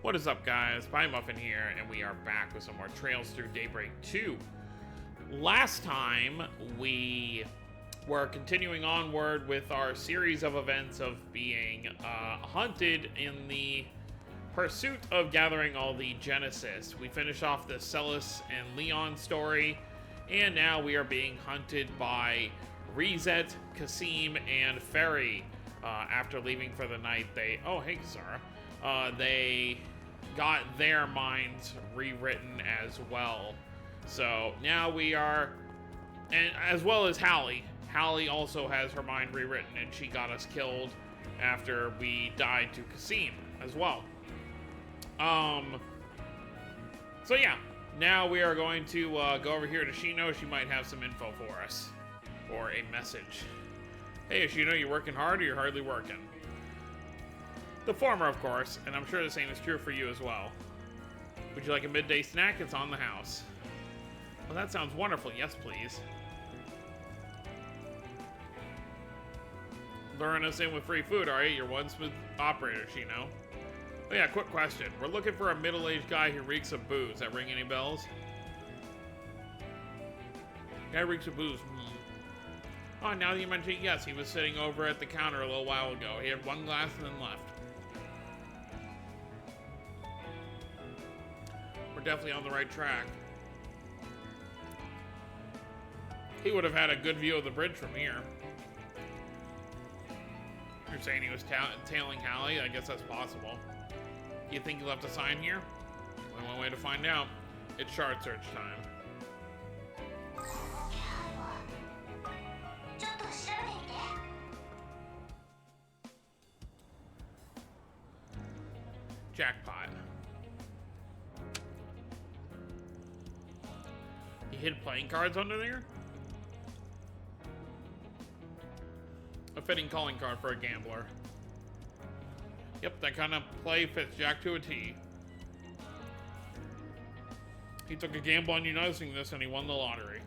What is up, guys? Pie Muffin here, and we are back with some more Trails Through Daybreak 2. Last time, we were continuing onward with our series of events of being hunted in the pursuit of gathering all the Genesis. We finished off the Celis and Leon story, and now we are being hunted by Reset, Kasim, and Ferry. After leaving for the night, oh, hey, Sarah. They got their minds rewritten as well. So now we are, and as well as Hallie. Hallie also has her mind rewritten, and she got us killed after we died to Kasim as well. So yeah, now we are going to go over here to Shino. She might have some info for us, or a message. Hey, Shino, you working hard or you're hardly working? The former, of course, and I'm sure the same is true for you as well. Would you like a midday snack? It's on the house. Well, that sounds wonderful. Yes, please. Luring us in with free food, are you? You're one smooth operator, Shino. Oh yeah, quick question. We're looking for a middle-aged guy who reeks of booze. That ring any bells? Guy reeks of booze. Oh, now that you mention it, yes, he was sitting over at the counter a little while ago. He had one glass and then left. We're definitely on the right track. He would have had a good view of the bridge from here. You're saying he was tailing Hallie? I guess that's possible. You think he left a sign here? Only one way to find out. It's shard search time. Jackpot. You hid playing cards under there? A fitting calling card for a gambler. Yep, that kind of play fits Jack to a T. He took a gamble on you noticing this and he won the lottery.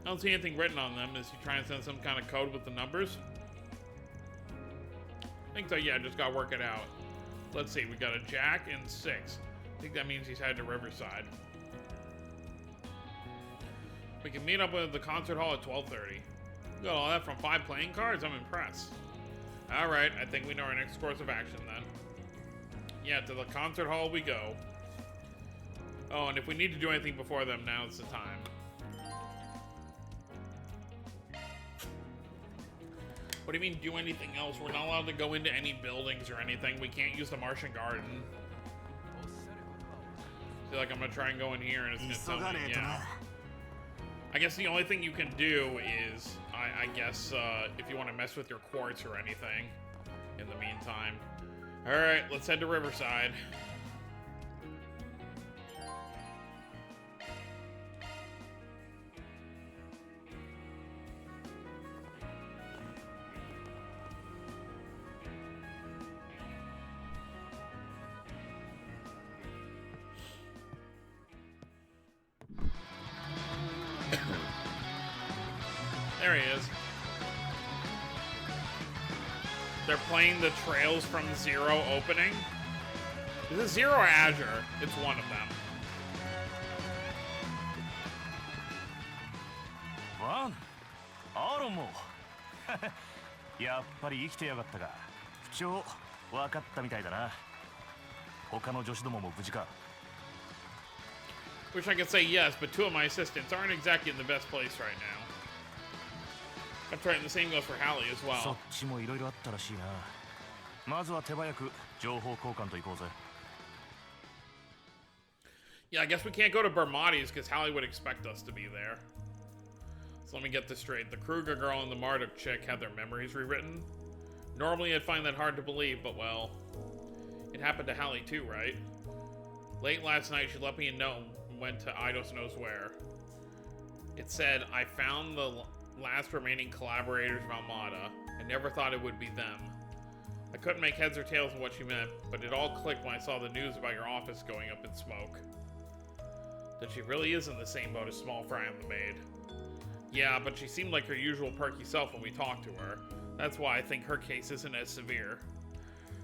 I don't see anything written on them. Is he trying to send some kind of code with the numbers? I think so, yeah, just gotta work it out. Let's see, we got a Jack and 6. I think that means he's headed to Riverside. We can meet up at the concert hall at 12:30. We got all that from 5 playing cards? I'm impressed. Alright, I think we know our next course of action then. Yeah, to the concert hall we go. Oh, and if we need to do anything before them, now's the time. What do you mean do anything else? We're not allowed to go into any buildings or anything. We can't use the Martian Garden. See, like, I'm gonna try and go in here and it's gonna tell me, yeah. I guess the only thing you can do is, I guess, if you want to mess with your quartz or anything in the meantime. Alright, let's head to Riverside. There he is. They're playing the Trails from Zero opening. Is it Zero or Azure? It's one of them. One? アロンもやっぱり生きてやがったか。不調分かったみたいだな。他の女子どもも無事か。 Wish I could say yes, but 2 of my assistants aren't exactly in the best place right now. That's right, and the same goes for Hallie as well. そっちもいろいろあったらしいな。まずは手早く情報交換といこうぜ。 Yeah, I guess we can't go to Bermati's because Hallie would expect us to be there. So let me get this straight. The Kruger girl and the Marduk chick had their memories rewritten. Normally I'd find that hard to believe, but well, it happened to Hallie too, right? Late last night, she left me a note and went to Eidos knows where. It said, I found the last remaining collaborators of Almada. I never thought it would be them. I couldn't make heads or tails of what she meant, but it all clicked when I saw the news about your office going up in smoke. That she really is in the same boat as Small Fry and the Maid. Yeah, but she seemed like her usual perky self when we talked to her. That's why I think her case isn't as severe.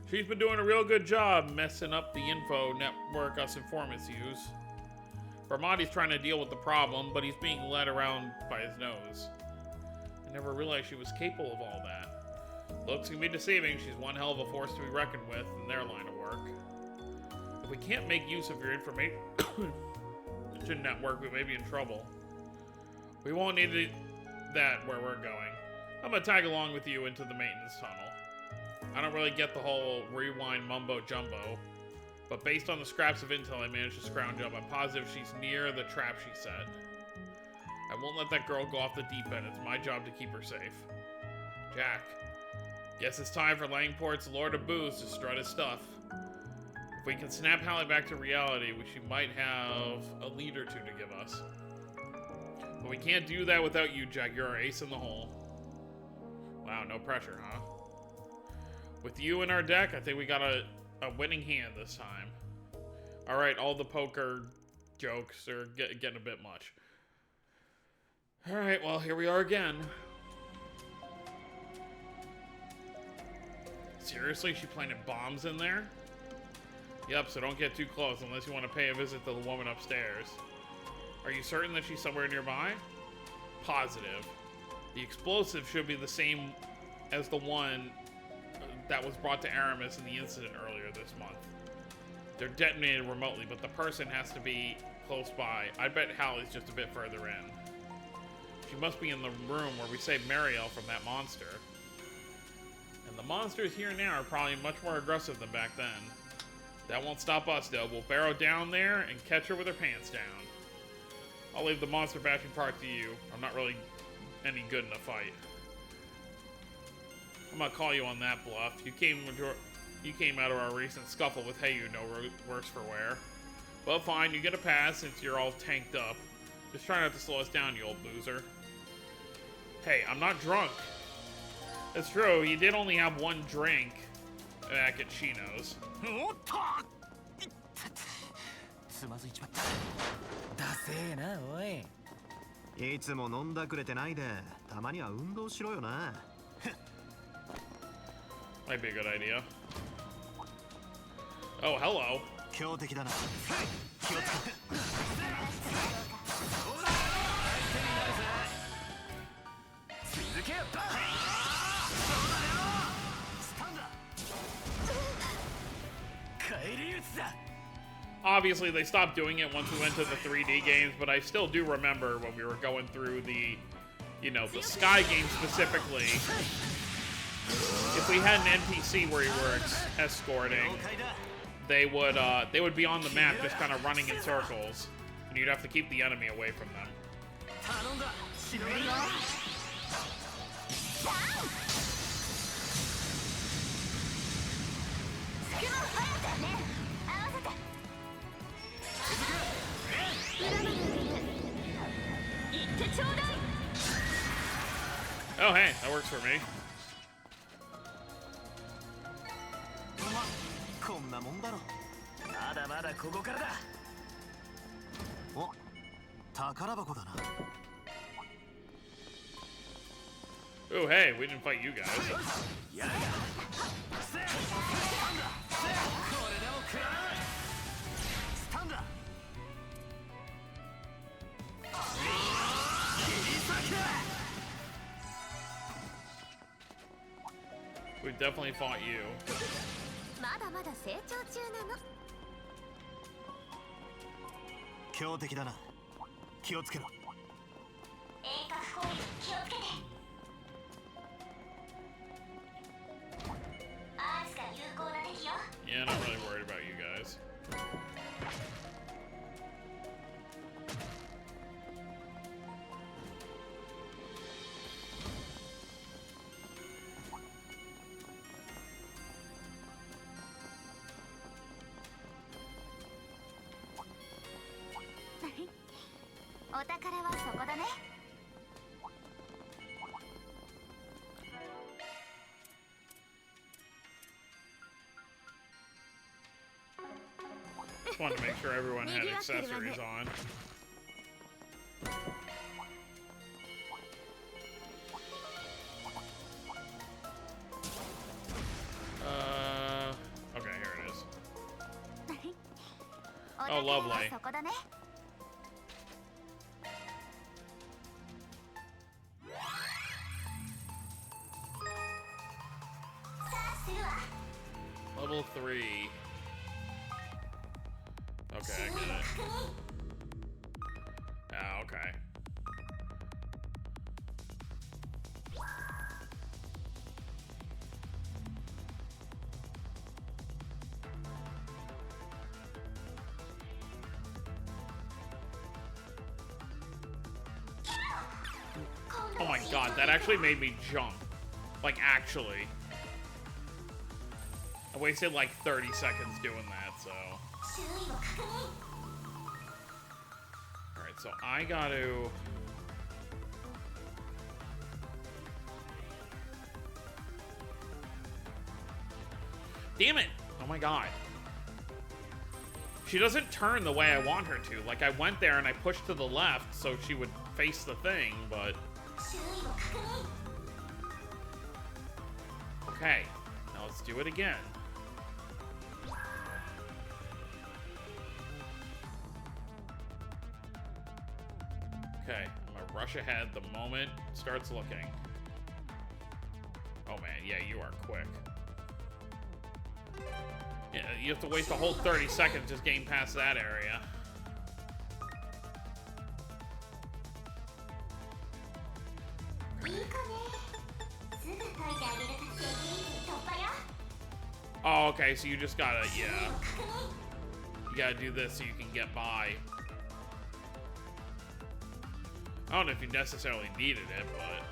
She's been doing a real good job messing up the info network us informants use. Vermonti's trying to deal with the problem, but he's being led around by his nose. I never realized she was capable of all that. Looks can be deceiving. She's one hell of a force to be reckoned with in their line of work. If we can't make use of your information network, we may be in trouble. We won't need that where we're going. I'm gonna tag along with you into the maintenance tunnel. I don't really get the whole rewind mumbo jumbo, but based on the scraps of intel I managed to scrounge up, I'm positive she's near the trap she set. I won't let that girl go off the deep end. It's my job to keep her safe. Jack. Guess it's time for Langport's Lord of Booze to strut his stuff. If we can snap Hallie back to reality, she might have a lead or two to give us. But we can't do that without you, Jack. You're our ace in the hole. Wow, no pressure, huh? With you in our deck, I think we got a winning hand this time. Alright, all the poker jokes are getting a bit much. Alright, well, here we are again. Seriously? She planted bombs in there? Yep, so don't get too close unless you want to pay a visit to the woman upstairs. Are you certain that she's somewhere nearby? Positive. The explosive should be the same as the one that was brought to Aramis in the incident earlier this month. They're detonated remotely, but the person has to be close by. I bet Hallie's just a bit further in. She must be in the room where we saved Marielle from that monster. And the monsters here now are probably much more aggressive than back then. That won't stop us, though. We'll barrel down there and catch her with her pants down. I'll leave the monster bashing part to you. I'm not really any good in a fight. I'm gonna call you on that bluff. You came out of our recent scuffle with Heyu no worse for wear. Well, fine, you get a pass since you're all tanked up. Just try not to slow us down, you old boozer. Hey, I'm not drunk. That's true, you did only have one drink back at Chino's. Might be a good idea. Oh, hello. Obviously, they stopped doing it once we went to the 3D games, but I still do remember when we were going through the, you know, the Sky game specifically. If we had an NPC where we were escorting, they would be on the map just kind of running in circles, and you'd have to keep the enemy away from them. Oh, hey, that works for me. Oh, hey, we didn't fight you guys. We definitely fought you. Yeah, not really worried about you guys. Just wanted to make sure everyone had accessories on. Oh, lovely. Level 3. Okay, I get it. Ah, okay. Oh my god, that actually made me jump. Like, actually. I wasted like 30 seconds doing that, so. Alright, so I gotta... Damn it! Oh my god. She doesn't turn the way I want her to. Like, I went there and I pushed to the left so she would face the thing, but... Okay, now let's do it again. Okay, I'm gonna rush ahead the moment it starts looking. Oh man, yeah, you are quick. Yeah, you have to waste a whole 30 seconds just getting past that area. Oh, okay, so you just gotta, yeah. You gotta do this so you can get by. I don't know if you necessarily needed it, but...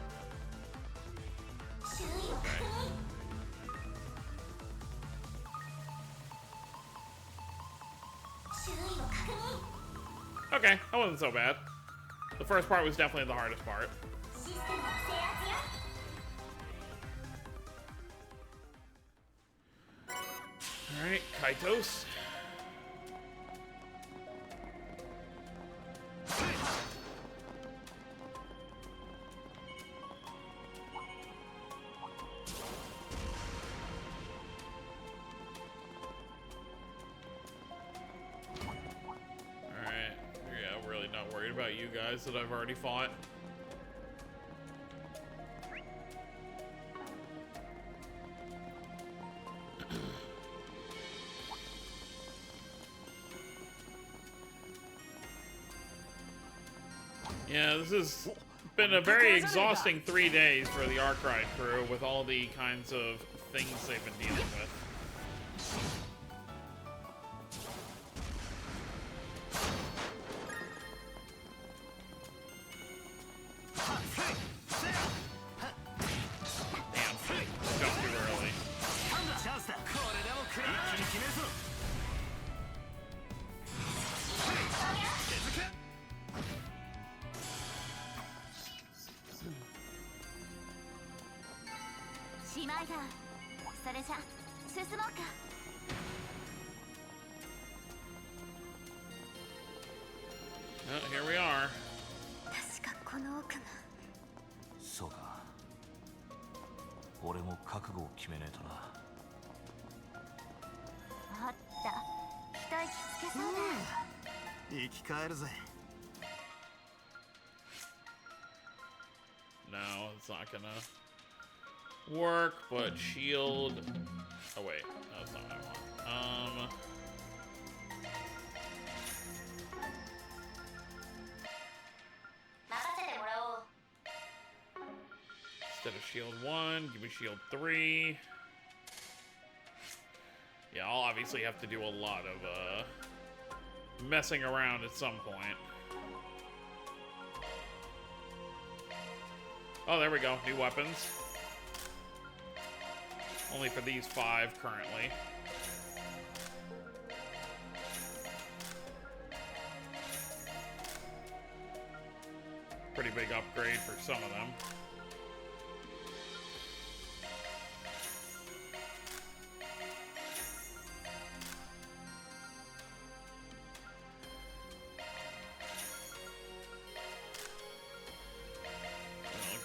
Okay. Okay, that wasn't so bad. The first part was definitely the hardest part. Alright, Kaitos. Alright, yeah, I'm really not worried about you guys that I've already fought. Yeah, this has been a very exhausting 3 days for the Ark Ride crew with all the kinds of things they've been dealing with. Damn, jumped too early. Well, here we are. そうか。俺も覚悟を決めねえとな。あった。一息つけそうだ。生き返るぜ。No, it's not gonna work, but shield... Oh wait, that's not what I want. Instead of shield 1, give me shield 3. Yeah, I'll obviously have to do a lot of messing around at some point. Oh, there we go. New weapons. Only for these 5 currently. Pretty big upgrade for some of them.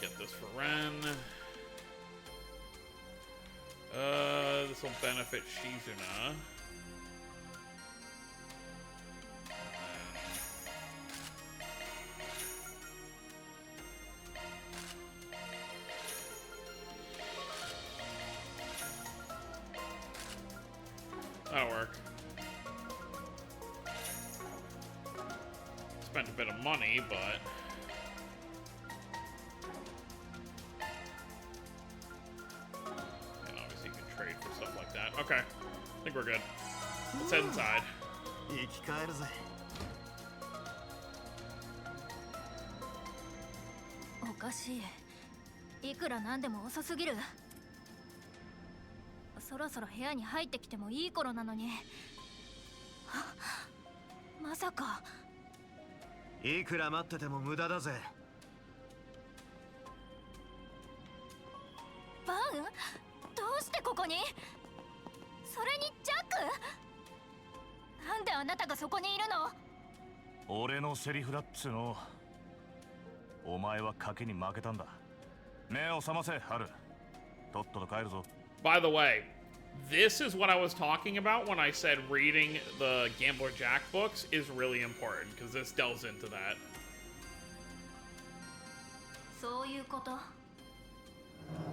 Get this for Ren. This will benefit Shizuna. That'll work. Spent a bit of money, but... And obviously you can trade for stuff like that. Okay. I think we're good. Let's head inside. 生き返るぜ。おかしい。いくらなんでも遅すぎる。そろそろ部屋に入ってきてもいい頃なのに。まさか。いくら待ってても無駄だぜ。バン？どうしてここに？それにジャック？なんであなたがそこにいるの？俺のセリフだっつうの。お前は賭けに負けたんだ。目を覚ませ、ハル。とっとと帰るぞ。By the way, this is what I was talking about when I said reading the Gambler Jack books is really important, because this delves into that. そういうこと。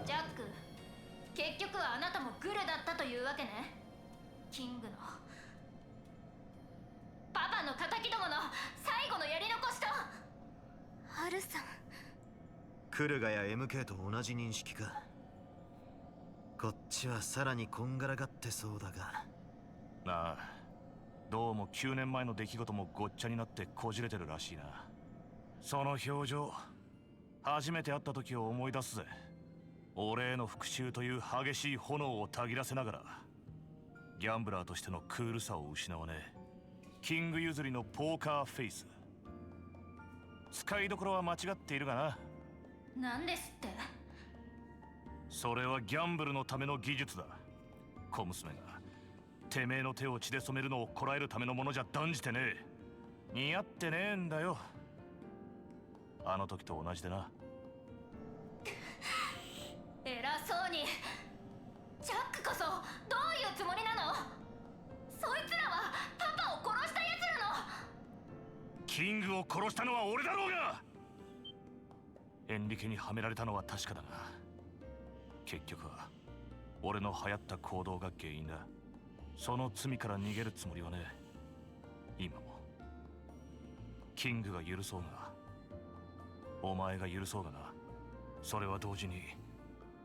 ジャック、結局はあなたもグルだったというわけね。キングのパパの仇どもの最後のやり残しと。ハルさん。クルガや MK と同じ認識か。こっちはさらにこんがらがってそうだが。なあ、どうも9年前の出来事もごっちゃになってこじれてるらしいな。その表情、初めて会った時を思い出すぜ。俺への復讐という激しい炎をたぎらせながら、ギャンブラーとしてのクールさを失わねえ。キング譲りのポーカーフェイス。使いどころは間違っているがな。なんですって？それはギャンブルのための技術だ。小娘がてめえの手を血で染めるのをこらえるためのものじゃ断じてねえ。似合ってねえんだよ。あの時と同じでな。偉そうに。ジャックこそどういうつもりなの？そいつらはパパを殺したやつらの。キングを殺したのは俺だろうが。エンリケにはめられたのは確かだが、結局は俺の流行った行動が原因だ。その罪から逃げるつもりはね。今もキングが許そうが、お前が許そうがな。それは同時に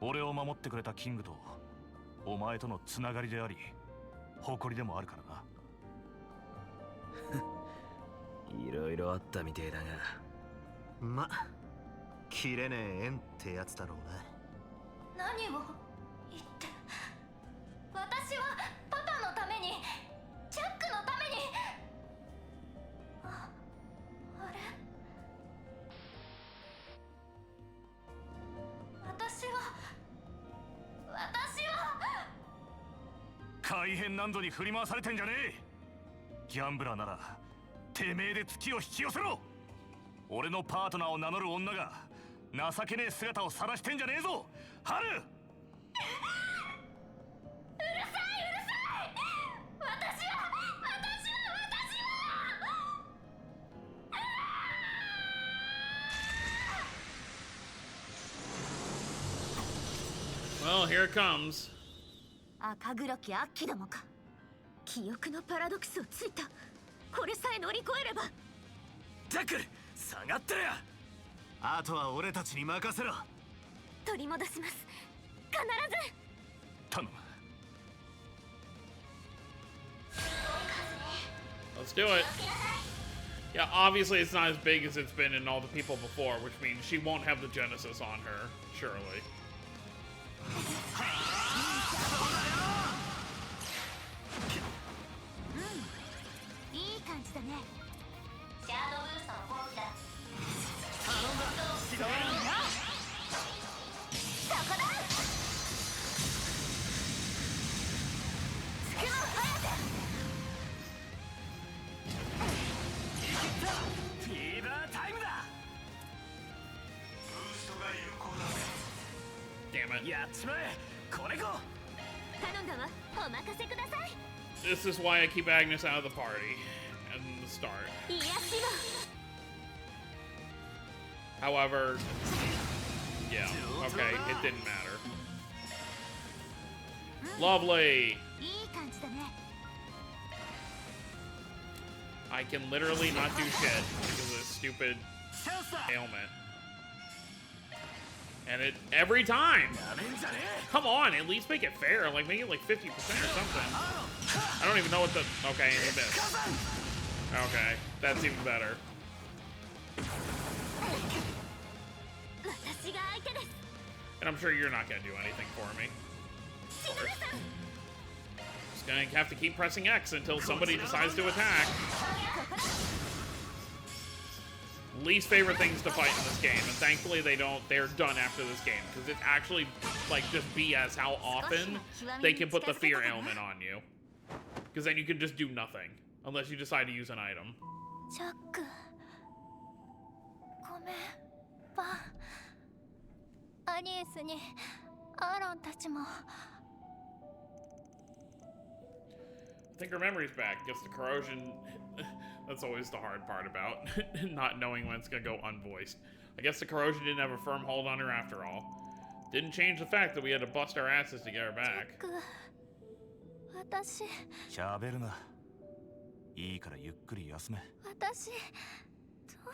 俺を守ってくれたキングとお前とのつながりであり、誇りでもあるからな。いろいろあったみてえだが、ま、切れねえ縁ってやつだろうな。何を言って。私はパパのために、ジャックのために。あれ？私は改変難度に振り回されてんじゃねえ。ギャンブラーならてめえで月を引き寄せろ。俺のパートナーを名乗る女が情けねえ姿を晒してんじゃねえぞ、ハル。うるさい、私は Well, here it comes. 赤黒き悪鬼どもか。記憶のパラドクスをついた。これさえ乗り越えれば。ジャック、下がってるや。あとは俺たちに任せろ。取り戻します。必ず。頼む。Let's do it. Yeah, obviously it's not as big as it's been in all the people before, which means she won't have the Genesis on her, surely. いい感じだね。シャードブーストの攻撃だ。頼んだ。そこだ。つくの早く。フィーバータイムだ。 Damn it. やっちまえ、これこ。頼んだわ。お任せください。 This is why I keep Agnes out of the party at the start. 癒やしを。 However, yeah, okay, it didn't matter. Lovely. いい感じだね。I can literally not do shit because of this stupid ailment. And it every time. Come on, at least make it fair. Like make it like 50% or something. I don't even know what the. Okay, and you missed. Okay, that's even better. And I'm sure you're not gonna do anything for me. Just gonna have to keep pressing X until somebody decides to attack. Least favorite things to fight in this game, and thankfully they don't. They're done after this game because it's actually like just BS how often they can put the fear ailment on you. Because then you can just do nothing unless you decide to use an item. Jack, ごめん、バン。アニエスにアーロンたちも。I think her memory's back. Guess the corrosion. That's always the hard part about not knowing when it's gonna go unvoiced. I guess the corrosion didn't have a firm hold on her after all. Didn't change the fact that we had to bust our asses to get her back. 私。喋るな。いいからゆっくり休め。私、ど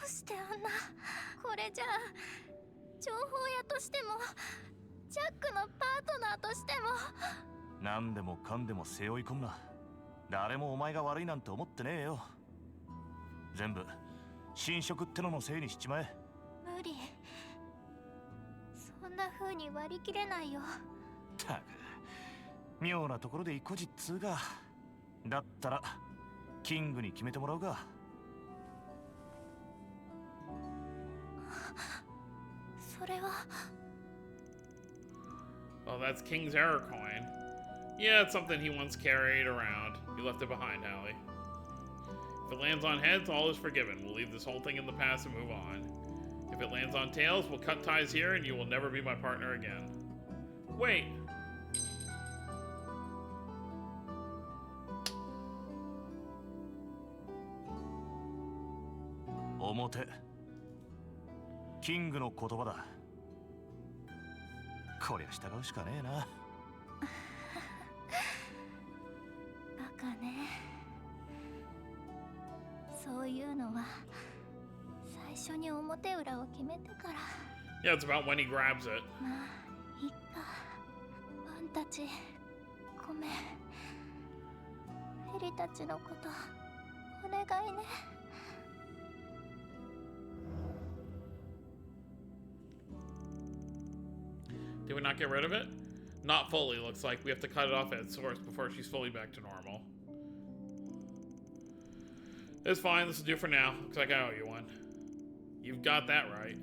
うしてあんな。これじゃあ、情報屋としても、ジャックのパートナーとしても。何でもかんでも背負い込むな。誰もお前が悪いなんて思ってねえよ。全部侵食ってののせいにしちまえ。無理。そんな風に割り切れないよ。たく妙なところで意固地っつうか。だったらキングに決めてもらうか。それは。Well, that's King's error coin. Yeah, it's something he once carried around. You left it behind, Hallie. If it lands on heads, all is forgiven. We'll leave this whole thing in the past and move on. If it lands on tails, we'll cut ties here and you will never be my partner again. Wait. Omote. キングの言葉だ。こりゃ従うしかねえな。バカね。そういうのは最初に表裏を決めてから。Yeah, it's about when he grabs it. まあいっか。あんたちごめん。エリたちのことお願いね。Did we not get rid of it? Not fully, looks like. We have to cut it off at source before she's fully back to normal. It's fine, this will do for now. Looks like I owe you one. You've got that right.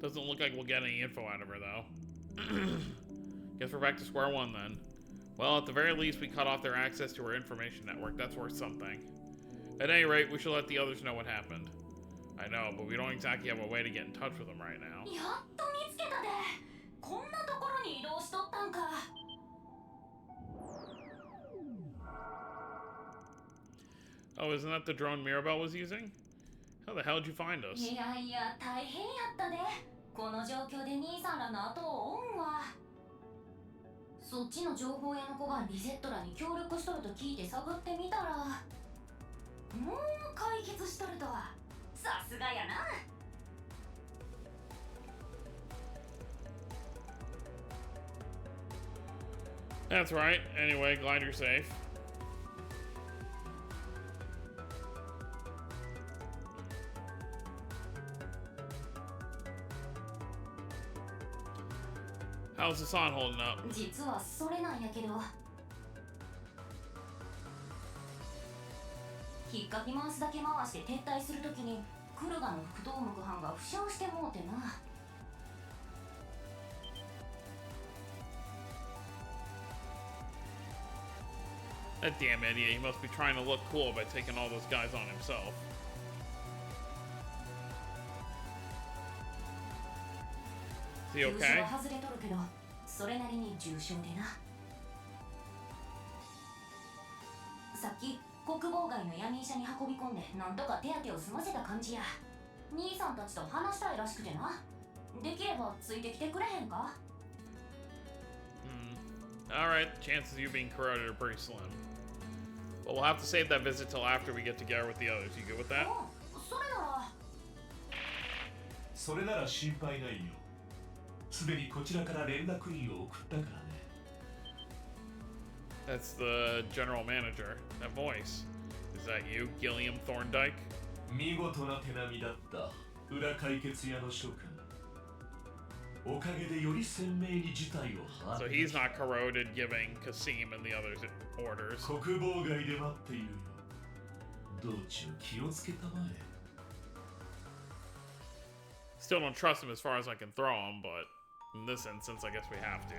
Doesn't look like we'll get any info out of her, though. Guess we're back to square one, then. Well, at the very least, we cut off their access to our information network. That's worth something. At any rate, we should let the others know what happened. I know, but we don't exactly have a way to get in touch with them right now. やっと見つけたで。こんなところに移動しとったんか。Oh, isn't that the drone Mirabelle was using? How the hell did you find us? いやいや、大変やったで。この状況で兄さんらの後を追うんわ。そっちの情報屋の子がリゼットらに協力しとると聞いて探ってみたら、もう解決しとるとは。さすがやな。That's right. Anyway, glad you're safe. How's the sun holding up? 実はそれなんやけど。引っかき回すだけ回して撤退するときにクルガの不動木班が負傷してもうてな。That damn idiot, he must be trying to look cool by taking all those guys on himself. Is he okay? 外れとるけど、それなりに重傷でな。さっき国防外の闇医者に運び込んでなんとか手当てを済ませた感じや。兄さんたちと話したいらしくてな。できればついてきてくれへんか？ Alright, chances of you being corroded are pretty slim. But we'll have to save that visit till after we get together with the others. You good with that? それならそれなら心配ないよ。すでにこちらから連絡員を送ったからね。That's the general manager. That voice. Is that you, Gilliam Thorndike? 見事な手並みだった。裏解決屋の諸君。おかげでより鮮明に事態を把握。 So he's not corroded giving Kasim and the others orders. 国防外で待っているよ。道中気をつけたまえ。 Still don't trust him as far as I can throw him, but in this instance, I guess we have to.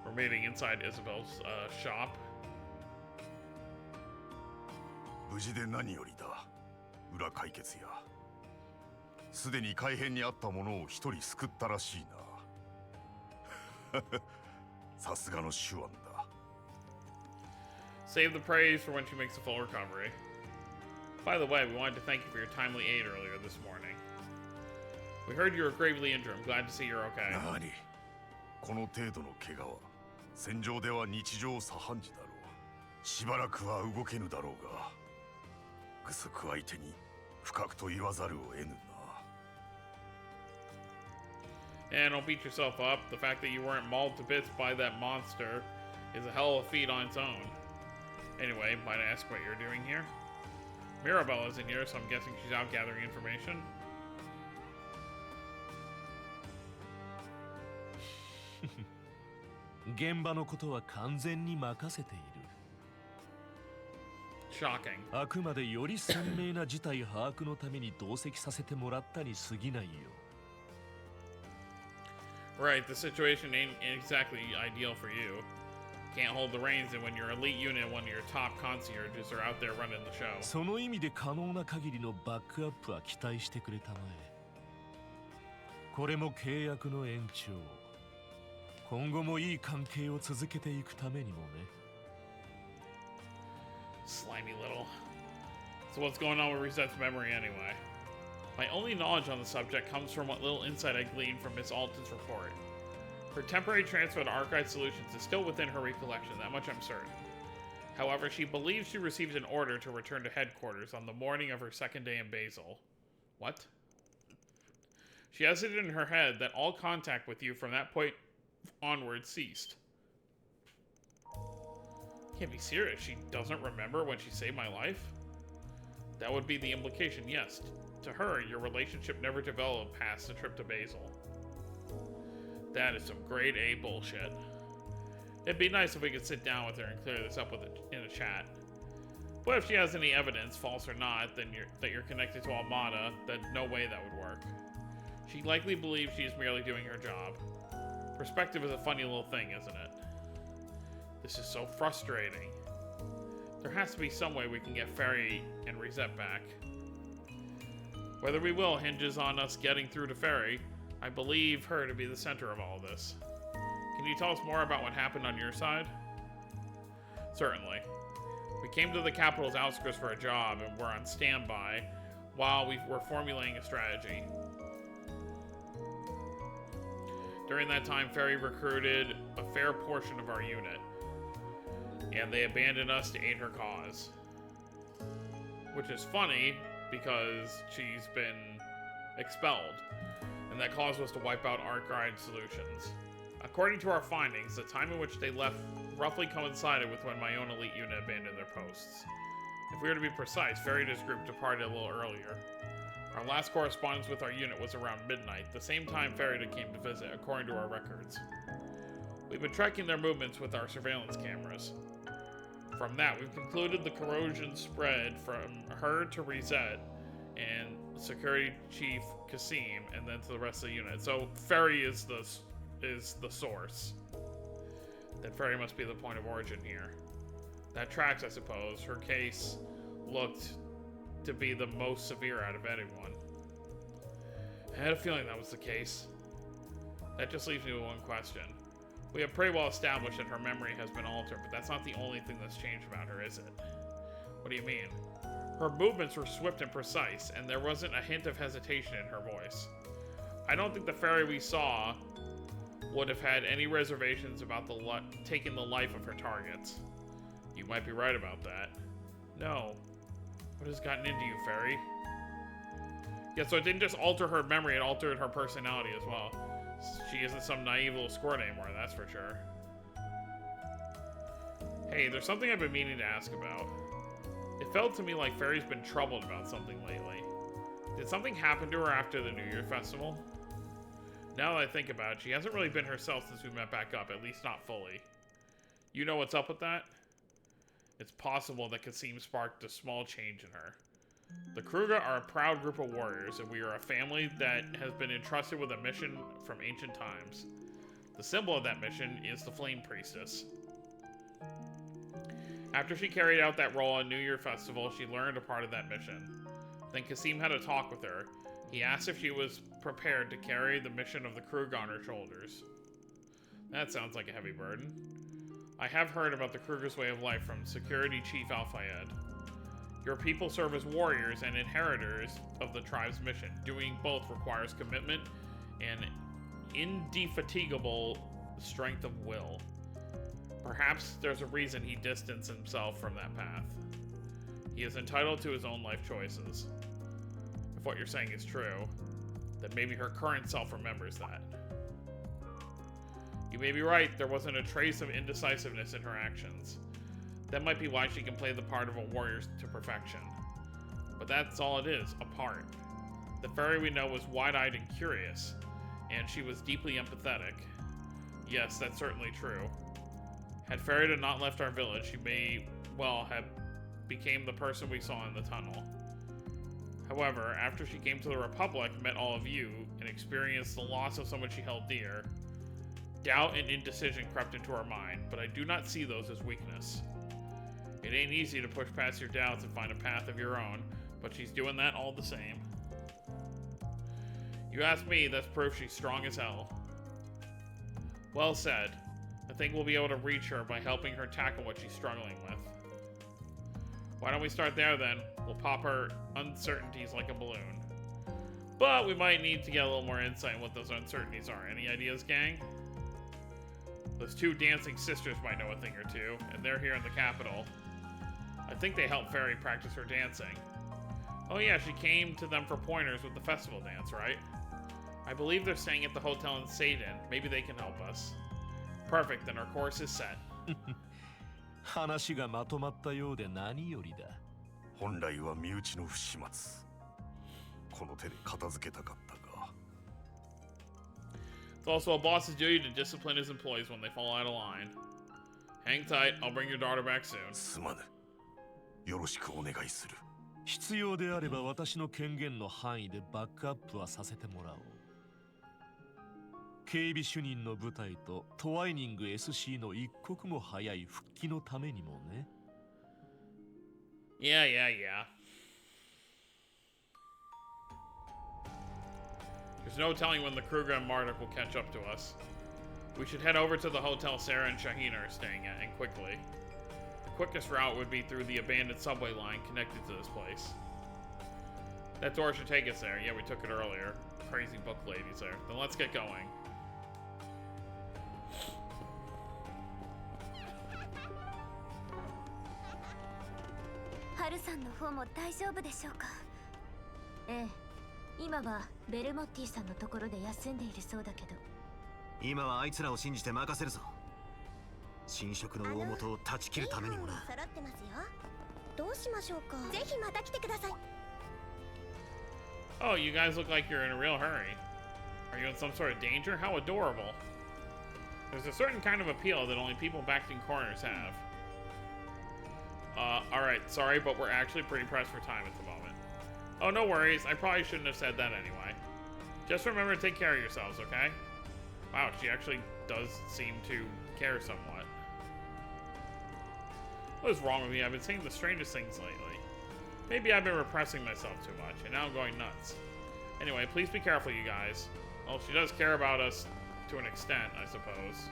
We're meeting inside Isabel's shop. 無事で何よりだ。裏解決や。すでに改変にあったものを一人救ったらしいな。さすがの手腕だ。 Save the praise for when she makes a full recovery. By the way, we wanted to thank you for your timely aid earlier this morning. We heard you were gravely injured. I'm glad to see you're okay. 何？この程度の怪我は戦場では日常茶飯事だろう。しばらくは動けぬだろうが、愚足相手に深くと言わざるを得ぬな。 And don't beat yourself up. The fact that you weren't mauled to bits by that monster is a hell of a feat on its own. Anyway, might I ask what you're doing here? Mirabella's in here, so I'm guessing she's out gathering information. 現場のことは完全に任せている。 Shocking. あくまでより鮮明な事態把握のために同席させてもらったに過ぎないよ。 Right, the situation ain't exactly ideal for you. Can't hold the reins, and when your elite unit and one of your top concierges are out there running the show. その意味で可能な限りのバックアップは期待してくれたまえ。これも契約の延長。今後もいい関係を続けていくためにもね。 Slimy little. So what's going on with Reset's memory anyway? My only knowledge on the subject comes from what little insight I gleaned from Miss Alton's report. Her temporary transfer to Archive Solutions is still within her recollection, that much I'm certain. However, she believes she received an order to return to headquarters on the morning of her second day in Basel. What? She has it in her head that all contact with you from that point onward ceased. Can't be serious. She doesn't remember when she saved my life? That would be the implication, yes. To her, your relationship never developed past the trip to Basel. That is some grade A bullshit. It'd be nice if we could sit down with her and clear this up in a chat. But if she has any evidence, false or not, that you're connected to Almada, then no way that would work. She likely believes she is merely doing her job. Perspective is a funny little thing, isn't it? This is so frustrating. There has to be some way we can get Ferry and Reset back. Whether we will hinges on us getting through to Ferry. I believe her to be the center of all this. Can you tell us more about what happened on your side? Certainly. We came to the capital's outskirts for a job and were on standby while we were formulating a strategy. During that time, Ferry recruited a fair portion of our unit, and they abandoned us to aid her cause. Which is funny, because she's been expelled, and that caused us to wipe out Archive Solutions. According to our findings, the time in which they left roughly coincided with when my own elite unit abandoned their posts. If we were to be precise, Ferry and his group departed a little earlier. Our last correspondence with our unit was around midnight, the same time Ferry came to visit, according to our records. We've been tracking their movements with our surveillance cameras. From that, we've concluded the corrosion spread from her to Reset and Security Chief Kasim, and then to the rest of the unit. So Ferry is the source. Then Ferry must be the point of origin here. That tracks, I suppose. Her case looked to be the most severe out of anyone. I had a feeling that was the case. That just leaves me with one question. We have pretty well established that her memory has been altered, but that's not the only thing that's changed about her, is it? What do you mean? Her movements were swift and precise, and there wasn't a hint of hesitation in her voice. I don't think the Ferry we saw would have had any reservations about taking the life of her targets. You might be right about that. No. What has gotten into you, Fairy? Yeah, so it didn't just alter her memory, it altered her personality as well. She isn't some naive little squirt anymore, that's for sure. Hey, there's something I've been meaning to ask about. It felt to me like Fairy's been troubled about something lately. Did something happen to her after the New Year festival? Now that I think about it, she hasn't really been herself since we met back up, at least not fully. You know what's up with that? It's possible that Kasim sparked a small change in her. The Kruger are a proud group of warriors, and we are a family that has been entrusted with a mission from ancient times. The symbol of that mission is the Flame Priestess. After she carried out that role on New Year Festival, she learned a part of that mission. Then Kasim had a talk with her. He asked if she was prepared to carry the mission of the Kruger on her shoulders. That sounds like a heavy burden. I have heard about the Kruger's way of life from Security Chief al-Fayed. Your people serve as warriors and inheritors of the tribe's mission. Doing both requires commitment and indefatigable strength of will. Perhaps there's a reason he distanced himself from that path. He is entitled to his own life choices. If what you're saying is true, then maybe her current self remembers that. You may be right, there wasn't a trace of indecisiveness in her actions. That might be why she can play the part of a warrior to perfection. But that's all it is, a part. The fairy we know was wide-eyed and curious, and she was deeply empathetic. Yes, that's certainly true. Had Fairy not left our village, she may well have became the person we saw in the tunnel. However, after she came to the Republic, met all of you, and experienced the loss of someone she held dear, doubt and indecision crept into her mind, but I do not see those as weakness. It ain't easy to push past your doubts and find a path of your own, but she's doing that all the same. You ask me, that's proof she's strong as hell. Well said. I think we'll be able to reach her by helping her tackle what she's struggling with. Why don't we start there then? We'll pop her uncertainties like a balloon. But we might need to get a little more insight on what those uncertainties are. Any ideas, gang? Those two dancing sisters might know a thing or two, and they're here in the capital. I think they helped Fairy practice her dancing. Oh yeah, she came to them for pointers with the festival dance, right? I believe they're staying at the hotel in Satan. Maybe they can help us. Perfect, then our course is set. 話がまとまったようで何よりだ。本来は身内の不始末。この手で片付けたかったが。It's also a boss's duty to discipline his employees when they fall out of line. Hang tight, I'll bring your daughter back soon. すまぬ。よろしくお願いする。必要であれば私の権限の範囲でバックアップはさせてもらおう。警備主任の部隊とトワイニング SC の一刻も早い復帰のためにもね。Yeah, yeah, yeah. There's no telling when the Kruger and Marduk will catch up to us. We should head over to the hotel Sarah and Shaheen are staying at, and quickly. The quickest route would be through the abandoned subway line connected to this place. That door should take us there. Yeah, we took it earlier. Crazy book ladies there. Then let's get going. Haru さんの方も大丈夫でしょうか。ええ、今はベルモッティさんのところで休んでいるそうだけど。今はあいつらを信じて任せるぞ。侵食の大元を断ち切るためにもな。揃ってますよ。どうしましょうか。ぜひまた来てください。Oh, you guys look like you're in a real hurry. Are you in some sort of danger? How adorable. There's a certain kind of appeal that only people backed in corners have. Alright, sorry, but we're actually pretty pressed for time at the moment. Oh, no worries. I probably shouldn't have said that anyway. Just remember to take care of yourselves, okay? Wow, she actually does seem to care somewhat. What is wrong with me? I've been saying the strangest things lately. Maybe I've been repressing myself too much, and now I'm going nuts. Anyway, please be careful, you guys. Well, she does care about us to an extent, I suppose.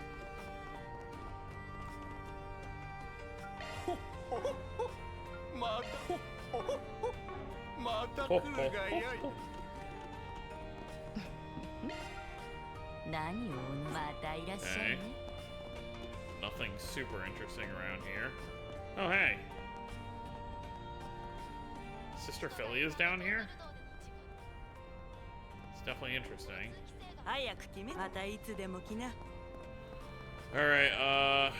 Okay. Nothing super interesting around here. Oh, hey. Sister Philly is down here? It's definitely interesting. Alright, I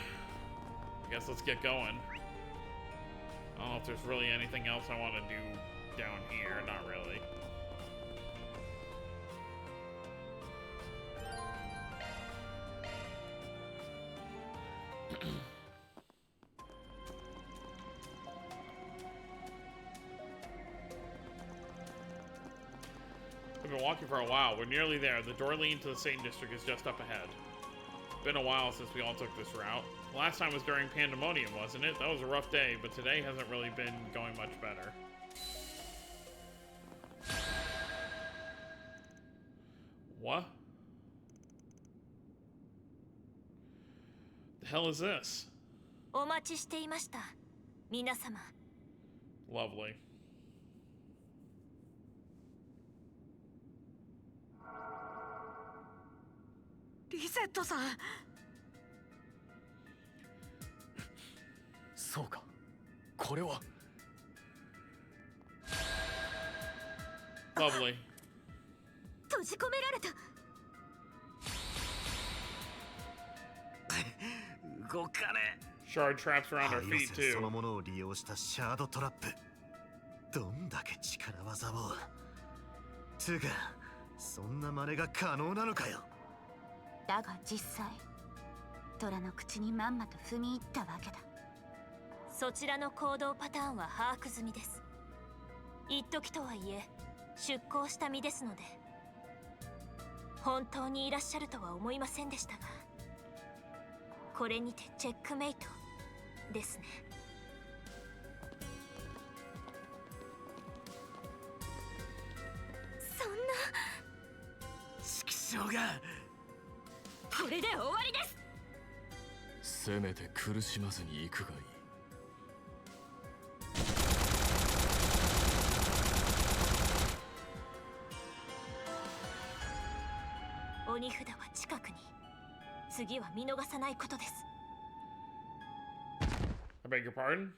guess let's get going. I don't know if there's really anything else I want to do down here. Not really. We've been walking for a while. We're nearly there. The door leading to the Satan District is just up ahead. Been a while since we all took this route. Last time was during Pandemonium, wasn't it? That was a rough day, but today hasn't really been going much better. What? The hell is this? Lovely. Lovely. Shard traps around our feet そ too. のものを利用したシャードトラップ。どんだけ力技を。つうか、そんな真似が可能なのかよ。だが実際、虎の口にまんまと踏み入ったわけだ。そちらの行動パターンは把握済みです。一時とはいえ、出向した身ですので、本当にいらっしゃるとは思いませんでしたが、これにてチェックメイトですね。そんな畜生が。これで終わりです。せめて苦しまずに行くがいい。鬼札は近くに。次は見逃さないことです。I beg your pardon?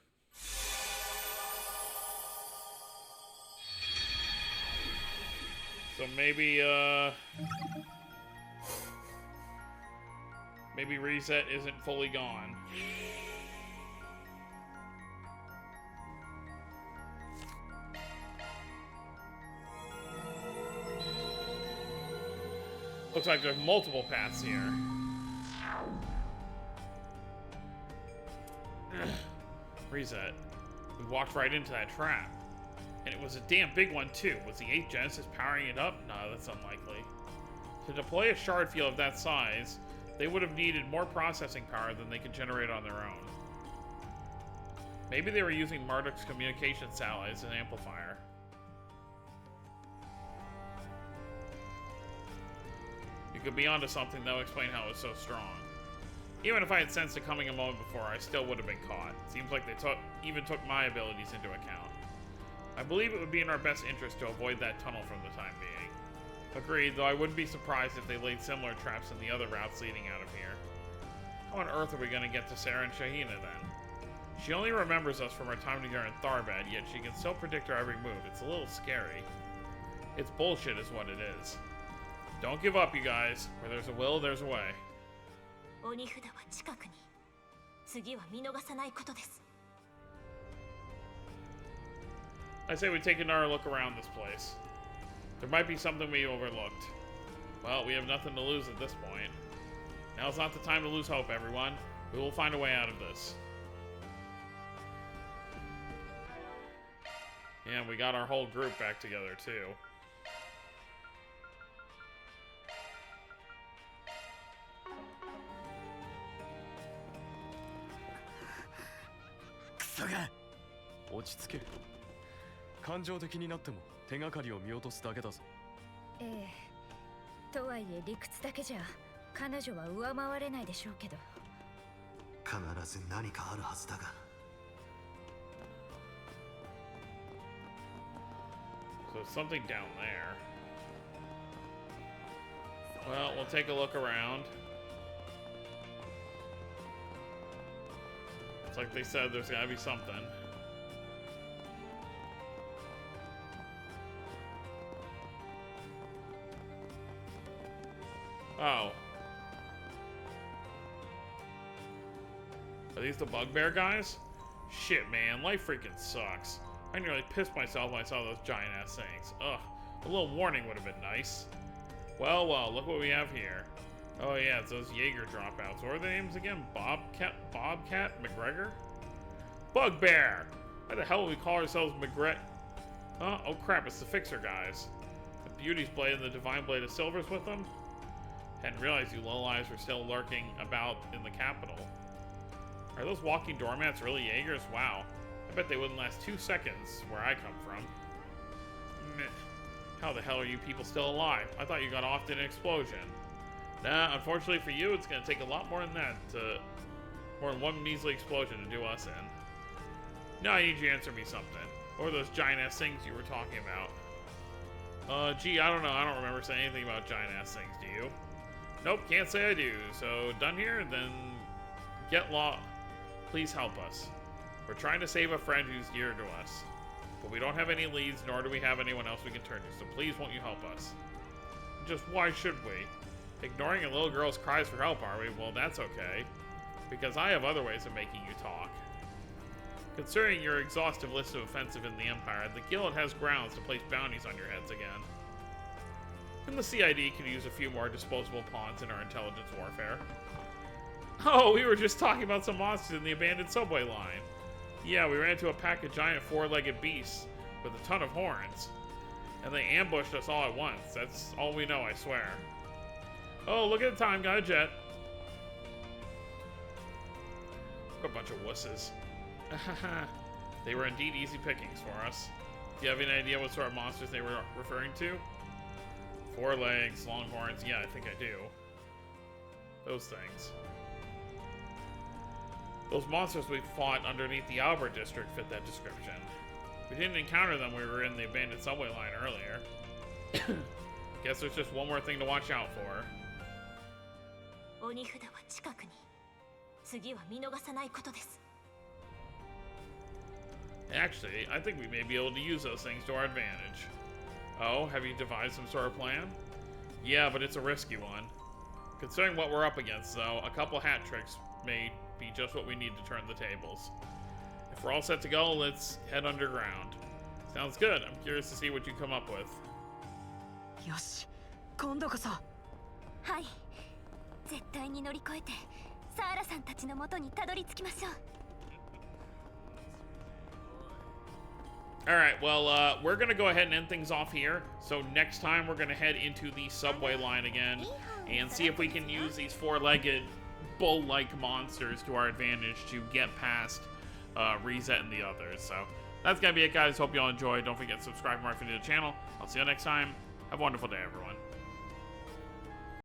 So maybe maybe reset isn't fully gone. Looks like there's multiple paths here. Reset. We walked right into that trap. And it was a damn big one too. Was the 8th Genesis powering it up? No, that's unlikely. To deploy a shard field of that size, they would have needed more processing power than they could generate on their own. Maybe they were using Marduk's communication satellite as an amplifier. You could be onto something that would explain how it was so strong. Even if I had sensed it coming a moment before, I still would have been caught. Seems like they even took my abilities into account. I believe it would be in our best interest to avoid that tunnel from the time being. Agreed, though I wouldn't be surprised if they laid similar traps in the other routes leading out of here. How on earth are we going to get to Sarah and Shahina then? She only remembers us from our time together in Tharbad, yet she can still predict our every move. It's a little scary. It's bullshit is what it is. Don't give up, you guys. Where there's a will, there's a way. 鬼札は近くに。次は見逃さないことです。I say we take another look around this place. There might be something we overlooked. Well, we have nothing to lose at this point. Now's not the time to lose hope, everyone. We will find a way out of this. Yeah, we got our whole group back together, too. Kusoga! 落ち着け。感情的になっても手がかりを見落とすだけだぞ。ええ。とはいえ理屈だけじゃ彼女は上回れないでしょうけど。必ず何かあるはずだが。So something down there. Well, we'll take a look around. It's like they said there's gotta be something. Oh. Are these the bugbear guys? Shit, man. Life freaking sucks. I nearly pissed myself when I saw those giant-ass things. Ugh. A little warning would have been nice. Well, well, look what we have here. Oh, yeah, it's those Jaeger dropouts. What are their names again? Bobcat McGregor? Bugbear! Why the hell would we call ourselves oh, crap, it's the Fixer guys. The Beauty's Blade and the Divine Blade of Silver's with them? Hadn't realized you lowlives were still lurking about in the capital. Are those walking doormats really Jaegers? Wow. I bet they wouldn't last 2 seconds where I come from. Meh. How the hell are you people still alive? I thought you got off in an explosion. Nah, unfortunately for you, it's gonna take a lot more than that more than one measly explosion to do us in. Now I need you to answer me something. What are those giant-ass things you were talking about? Gee, I don't know. I don't remember saying anything about giant-ass things, do you? Nope, can't say I do. So, done here? Then get law. Please help us. We're trying to save a friend who's dear to us. But we don't have any leads, nor do we have anyone else we can turn to. So please won't you help us? Just why should we? Ignoring a little girl's cries for help, are we? Well, that's okay. Because I have other ways of making you talk. Considering your exhaustive list of offensive in the Empire, the Guild has grounds to place bounties on your heads again. And the CID could use a few more disposable pawns in our intelligence warfare. Oh, we were just talking about some monsters in the abandoned subway line. Yeah, we ran into a pack of giant four-legged beasts with a ton of horns. And they ambushed us all at once. That's all we know, I swear. Oh, look at the time, got a jet. What a bunch of wusses. They were indeed easy pickings for us. Do you have any idea what sort of monsters they were referring to? 4 legs, long horns. Yeah, I think I do. Those things. Those monsters we fought underneath the Albert district fit that description. We didn't encounter them when we were in the abandoned subway line earlier. Guess there's just one more thing to watch out for. Actually, I think we may be able to use those things to our advantage. Oh, have you devised some sort of plan? Yeah, but it's a risky one. Considering what we're up against, though, a couple hat tricks may be just what we need to turn the tables. If we're all set to go, let's head underground. Sounds good. I'm curious to see what you come up with. Yoshi, 今度こそ。はい。絶対に乗り越えて、サーラさんたちの元にたどり着きましょう。Alright, well, we're gonna go ahead and end things off here. So next time we're gonna head into the subway line again and see if we can use these 4-legged bull-like monsters to our advantage to get past Reset and the others. So that's gonna be it, guys. Hope you all enjoyed. Don't forget to subscribe and if you're new to the channel. I'll see you next time. Have a wonderful day, everyone.